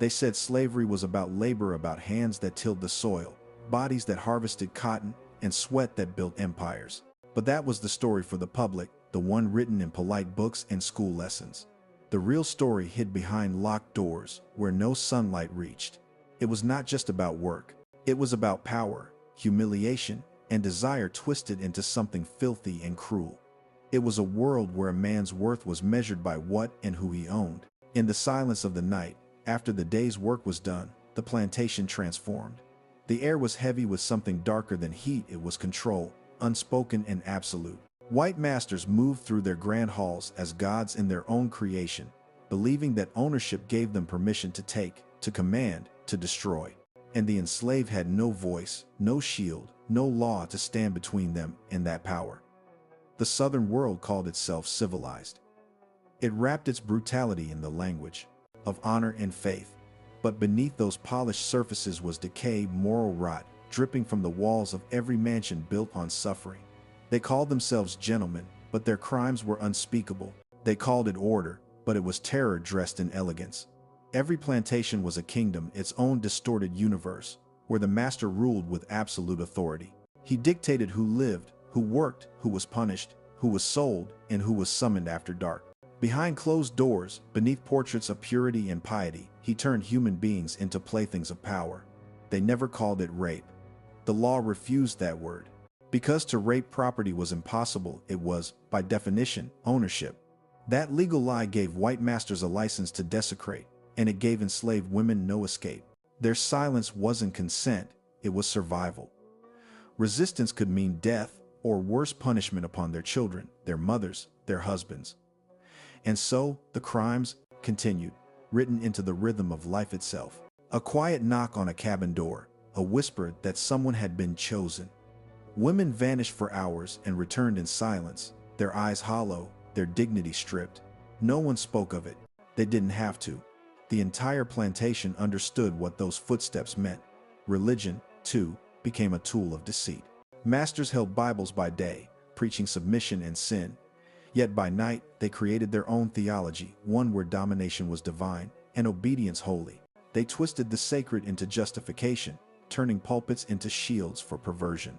They said slavery was about labor, about hands that tilled the soil, bodies that harvested cotton, and sweat that built empires. But that was the story for the public, the one written in polite books and school lessons. The real story hid behind locked doors, where no sunlight reached. It was not just about work. It was about power, humiliation, and desire twisted into something filthy and cruel. It was a world where a man's worth was measured by what and who he owned. In the silence of the night, after the day's work was done, the plantation transformed. The air was heavy with something darker than heat. It was control, unspoken and absolute. White masters moved through their grand halls as gods in their own creation, believing that ownership gave them permission to take, to command, to destroy. And the enslaved had no voice, no shield, no law to stand between them and that power. The southern world called itself civilized. It wrapped its brutality in the language of honor and faith. But beneath those polished surfaces was decay, moral rot, dripping from the walls of every mansion built on suffering. They called themselves gentlemen, but their crimes were unspeakable. They called it order, but it was terror dressed in elegance. Every plantation was a kingdom, its own distorted universe, where the master ruled with absolute authority. He dictated who lived, who worked, who was punished, who was sold, and who was summoned after dark. Behind closed doors, beneath portraits of purity and piety, he turned human beings into playthings of power. They never called it rape. The law refused that word. Because to rape property was impossible, it was, by definition, ownership. That legal lie gave white masters a license to desecrate, and it gave enslaved women no escape. Their silence wasn't consent, it was survival. Resistance could mean death, or worse punishment upon their children, their mothers, their husbands. And so, the crimes continued, written into the rhythm of life itself. A quiet knock on a cabin door, a whisper that someone had been chosen. Women vanished for hours and returned in silence, their eyes hollow, their dignity stripped. No one spoke of it. They didn't have to. The entire plantation understood what those footsteps meant. Religion, too, became a tool of deceit. Masters held Bibles by day, preaching submission and sin. Yet by night, they created their own theology, one where domination was divine and obedience holy. They twisted the sacred into justification, turning pulpits into shields for perversion.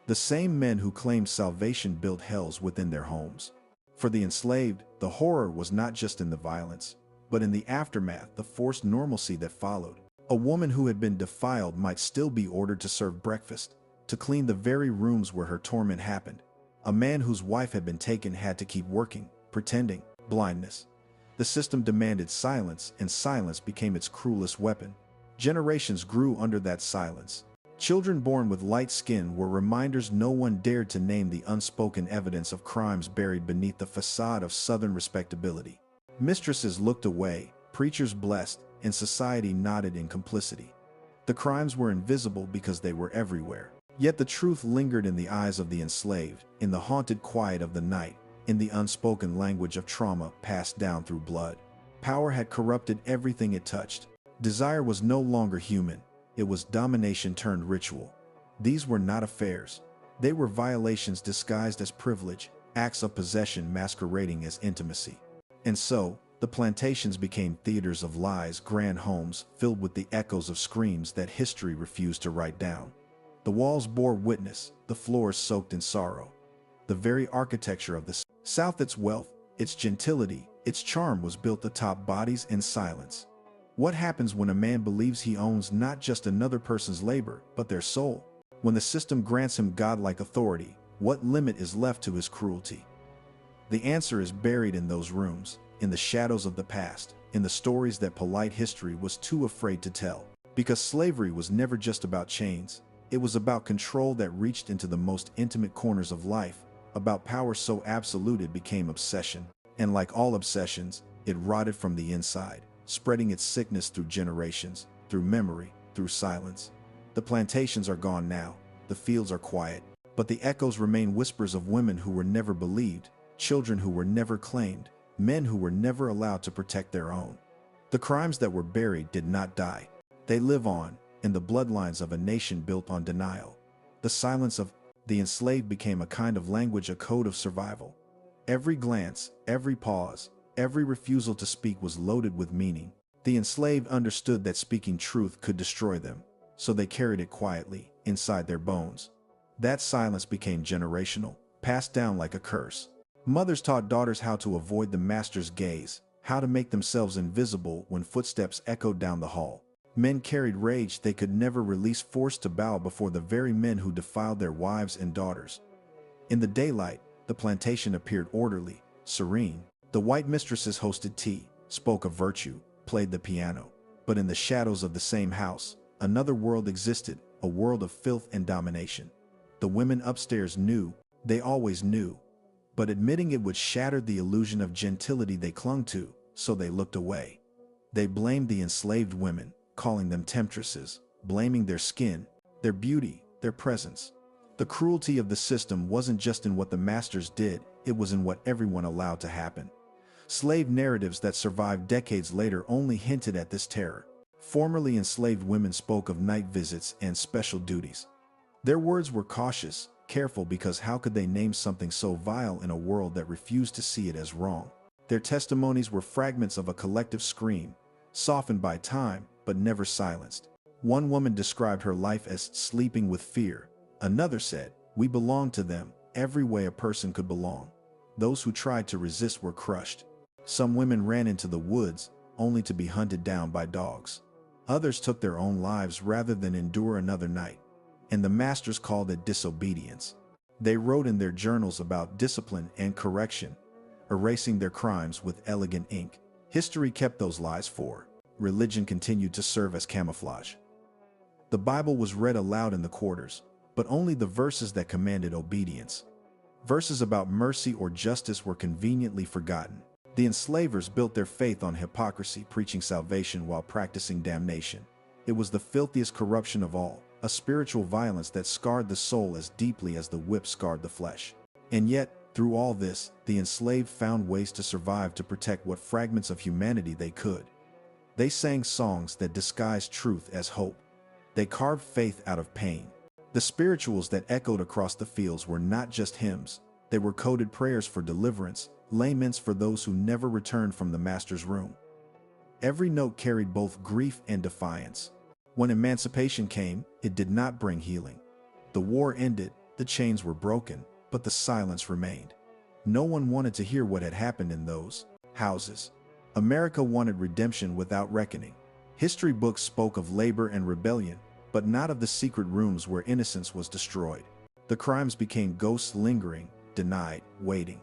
The same men who claimed salvation built hells within their homes. For the enslaved, the horror was not just in the violence, but in the aftermath, the forced normalcy that followed. A woman who had been defiled might still be ordered to serve breakfast, to clean the very rooms where her torment happened. A man whose wife had been taken had to keep working, pretending blindness. The system demanded silence, and silence became its cruelest weapon. Generations grew under that silence. Children born with light skin were reminders no one dared to name the unspoken evidence of crimes buried beneath the facade of Southern respectability. Mistresses looked away, preachers blessed, and society nodded in complicity. The crimes were invisible because they were everywhere. Yet the truth lingered in the eyes of the enslaved, in the haunted quiet of the night, in the unspoken language of trauma passed down through blood. Power had corrupted everything it touched. Desire was no longer human. It was domination turned ritual. These were not affairs. They were violations disguised as privilege, acts of possession masquerading as intimacy. And so, the plantations became theaters of lies, grand homes filled with the echoes of screams that history refused to write down. The walls bore witness, the floors soaked in sorrow. The very architecture of the South, its wealth, its gentility, its charm was built atop bodies and silence. What happens when a man believes he owns not just another person's labor, but their soul? When the system grants him godlike authority, what limit is left to his cruelty? The answer is buried in those rooms, in the shadows of the past, in the stories that polite history was too afraid to tell. Because slavery was never just about chains. It was about control that reached into the most intimate corners of life, about power so absolute it became obsession. And like all obsessions, it rotted from the inside, spreading its sickness through generations, through memory, through silence. The plantations are gone now, the fields are quiet, but the echoes remain, whispers of women who were never believed, children who were never claimed, men who were never allowed to protect their own. The crimes that were buried did not die. They live on, in the bloodlines of a nation built on denial. The silence of the enslaved became a kind of language, a code of survival. Every glance, every pause, every refusal to speak was loaded with meaning. The enslaved understood that speaking truth could destroy them, so they carried it quietly, inside their bones. That silence became generational, passed down like a curse. Mothers taught daughters how to avoid the master's gaze, how to make themselves invisible when footsteps echoed down the hall. Men carried rage they could never release, forced to bow before the very men who defiled their wives and daughters. In the daylight, the plantation appeared orderly, serene. The white mistresses hosted tea, spoke of virtue, played the piano. But in the shadows of the same house, another world existed, a world of filth and domination. The women upstairs knew, they always knew, but admitting it would shatter the illusion of gentility they clung to, so they looked away. They blamed the enslaved women, calling them temptresses, blaming their skin, their beauty, their presence. The cruelty of the system wasn't just in what the masters did, it was in what everyone allowed to happen. Slave narratives that survived decades later only hinted at this terror. Formerly enslaved women spoke of night visits and special duties. Their words were cautious, careful, because how could they name something so vile in a world that refused to see it as wrong? Their testimonies were fragments of a collective scream, softened by time, but never silenced. One woman described her life as sleeping with fear. Another said, "We belonged to them, every way a person could belong." Those who tried to resist were crushed. Some women ran into the woods, only to be hunted down by dogs. Others took their own lives rather than endure another night. And the masters called it disobedience. They wrote in their journals about discipline and correction, erasing their crimes with elegant ink. History kept those lies for. Religion continued to serve as camouflage. The Bible was read aloud in the quarters, but only the verses that commanded obedience. Verses about mercy or justice were conveniently forgotten. The enslavers built their faith on hypocrisy, preaching salvation while practicing damnation. It was the filthiest corruption of all, a spiritual violence that scarred the soul as deeply as the whip scarred the flesh. And yet, through all this, the enslaved found ways to survive, to protect what fragments of humanity they could. They sang songs that disguised truth as hope. They carved faith out of pain. The spirituals that echoed across the fields were not just hymns, they were coded prayers for deliverance, laments for those who never returned from the master's room. Every note carried both grief and defiance. When emancipation came, it did not bring healing. The war ended, the chains were broken, but the silence remained. No one wanted to hear what had happened in those houses. America wanted redemption without reckoning. History books spoke of labor and rebellion, but not of the secret rooms where innocence was destroyed. The crimes became ghosts lingering, denied, waiting.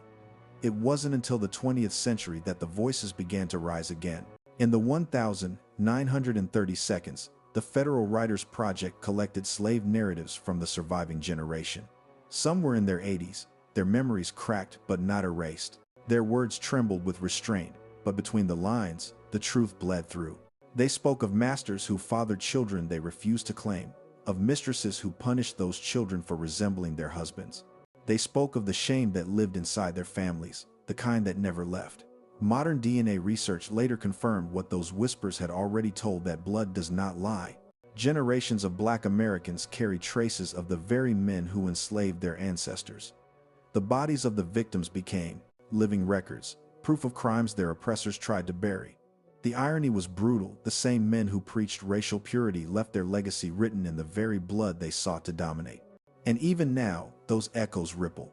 It wasn't until the 20th century that the voices began to rise again. In the 1930 seconds, the Federal Writers Project collected slave narratives from the surviving generation. Some were in their 80s, their memories cracked but not erased. Their words trembled with restraint, but between the lines, the truth bled through. They spoke of masters who fathered children they refused to claim, of mistresses who punished those children for resembling their husbands. They spoke of the shame that lived inside their families, the kind that never left. Modern DNA research later confirmed what those whispers had already told, that blood does not lie. Generations of Black Americans carry traces of the very men who enslaved their ancestors. The bodies of the victims became living records, proof of crimes their oppressors tried to bury. The irony was brutal. The same men who preached racial purity left their legacy written in the very blood they sought to dominate. And even now, those echoes ripple.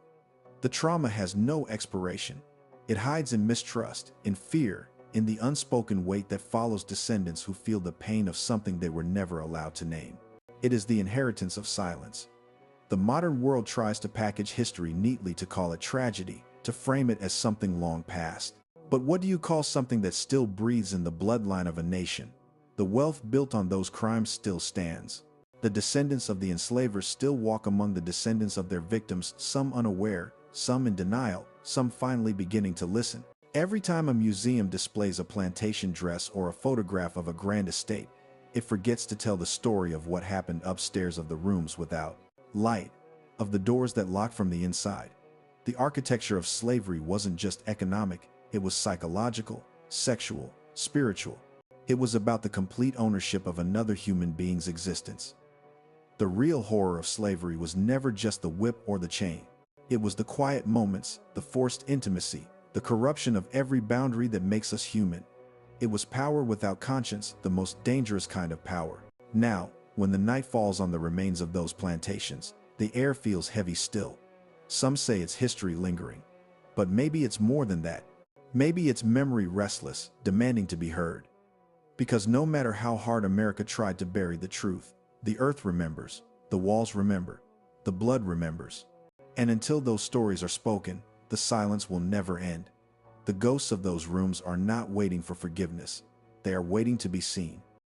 The trauma has no expiration. It hides in mistrust, in fear, in the unspoken weight that follows descendants who feel the pain of something they were never allowed to name. It is the inheritance of silence. The modern world tries to package history neatly, to call it tragedy, to frame it as something long past. But what do you call something that still breathes in the bloodline of a nation? The wealth built on those crimes still stands. The descendants of the enslavers still walk among the descendants of their victims, some unaware, some in denial, some finally beginning to listen. Every time a museum displays a plantation dress or a photograph of a grand estate, it forgets to tell the story of what happened upstairs, of the rooms without light, of the doors that locked from the inside. The architecture of slavery wasn't just economic, it was psychological, sexual, spiritual. It was about the complete ownership of another human being's existence. The real horror of slavery was never just the whip or the chain. It was the quiet moments, the forced intimacy, the corruption of every boundary that makes us human. It was power without conscience, the most dangerous kind of power. Now, when the night falls on the remains of those plantations, the air feels heavy still. Some say it's history lingering. But maybe it's more than that. Maybe it's memory restless, demanding to be heard. Because no matter how hard America tried to bury the truth, the earth remembers, the walls remember, the blood remembers. And until those stories are spoken, the silence will never end. The ghosts of those rooms are not waiting for forgiveness. They are waiting to be seen.